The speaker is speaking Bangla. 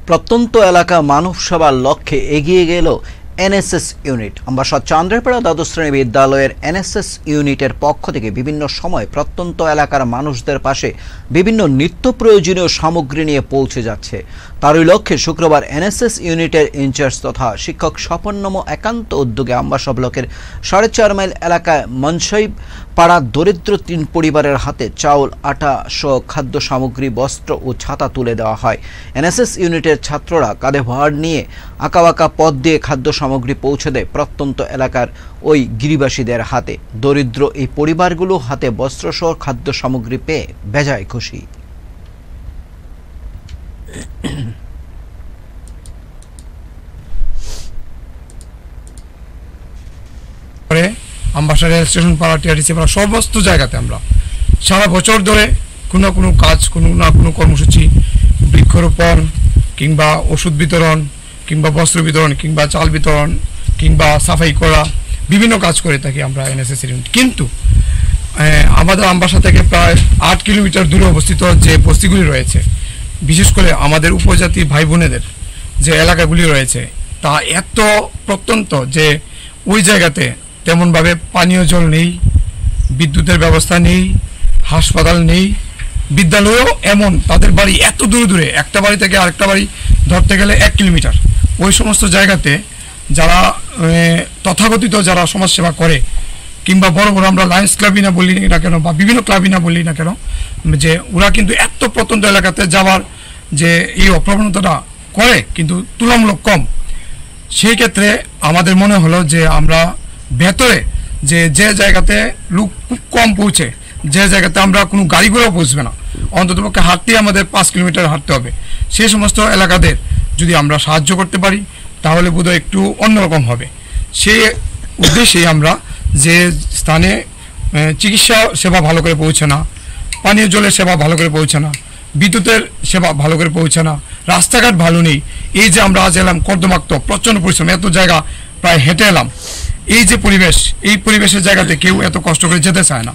প্রত্যন্ত এলাকা মানব সেবার লক্ষ্যে এগিয়ে গেল এনএসএস ইউনিট। আমবাসা চান্দ্রপাড়া দ্বাদশ শ্রেণী বিদ্যালয়ের এনএসএস ইউনিটের পক্ষ থেকে বিভিন্ন সময় প্রত্যন্ত এলাকার মানুষদের পাশে বিভিন্ন নিত্য প্রয়োজনীয় সামগ্রী নিয়ে পৌঁছে যাচ্ছে। তারই লক্ষ্যে শুক্রবার এনএসএস ইউনিটের ইনচার্জ তথা শিক্ষক স্বপনম একান্ত উদ্যোগে আমবাসা ব্লকের 4.5 মাইল এলাকায় মনসাই পাড়া দরিদ্র 3 পরিবারের হাতে চাউল, আটা সহ খাদ্য সামগ্রী, বস্ত্র ও ছাতা তুলে দেওয়া হয়। এনএসএস ইউনিটের ছাত্ররা কাঁধে ভার নিয়ে আঁকাবাঁকা পথ দিয়ে খাদ্য সামগ্রী পৌঁছে দেয় প্রত্যন্ত এলাকার ওই গিরিবাসীদের হাতে। দরিদ্র এই পরিবারগুলো হাতে বস্ত্রসহ খাদ্য সামগ্রী পেয়ে বেজায় খুশি। আমবাসা রেল স্টেশন পাড়া টিআরটিসি পাড়া সমস্ত জায়গাতে আমরা সারা বছর ধরে কোনো কোনো কাজ, কোনো না কোনো কর্মসূচি, বৃক্ষরোপণ কিংবা ওষুধ বিতরণ কিংবা বস্ত্র বিতরণ কিংবা চাল বিতরণ কিংবা সাফাই করা বিভিন্ন কাজ করে থাকি আমরা এনএসএস ইউনিট। কিন্তু আমাদের আমবাসা থেকে প্রায় 8 কিলোমিটার দূরে অবস্থিত যে বস্তিগুলি রয়েছে, বিশেষ করে আমাদের উপজাতি ভাই বোনেদের যে এলাকাগুলি রয়েছে, তা এত প্রত্যন্ত যে ওই জায়গাতে তেমনভাবে পানীয় জল নেই, বিদ্যুতের ব্যবস্থা নেই, হাসপাতাল নেই, বিদ্যালয়ও এমন, তাদের বাড়ি এত দূরে দূরে, একটা বাড়ি থেকে আরেকটা বাড়ি ধরতে গেলে 1 কিলোমিটার। ওই সমস্ত জায়গাতে যারা তথাকথিত যারা সমাজসেবা করে কিংবা বড় বড় আমরা লায়ন্স ক্লাবই না বলি না কেন বা বিভিন্ন ক্লাবই না বলি না কেন, যে ওরা কিন্তু এত প্রত্যন্ত এলাকাতে যাওয়ার যে এই অপ্রবণতাটা করে কিন্তু তুলনামূলক কম। সেই ক্ষেত্রে আমাদের মনে হলো যে আমরা ভেতরে যে জায়গাতে লোক খুব কম পৌঁছে, যে জায়গাতে আমরা কোনো গাড়িগুলো পৌঁছবে না, অন্ততপক্ষে হাঁটতেই আমাদের 5 কিলোমিটার হাঁটতে হবে, সেই সমস্ত এলাকাদের যদি আমরা সাহায্য করতে পারি তাহলে বোধহয় একটু অন্যরকম হবে। সেই উদ্দেশ্যেই আমরা যে স্থানে চিকিৎসা সেবা ভালো করে পৌঁছে না, পানীয় জলের সেবা ভালো করে পৌঁছে না, বিদ্যুতের সেবা ভালো করে পৌঁছে না, রাস্তাঘাট ভালো নেই, এই যে আমরা আজ এলাম কর্দমাক্ত প্রচণ্ড পরিশ্রম, এত জায়গা প্রায় হেঁটে এলাম, এই যে পরিবেশ, এই পরিবেশের জায়গাতে কেউ এত কষ্ট করে যেতে চায় না।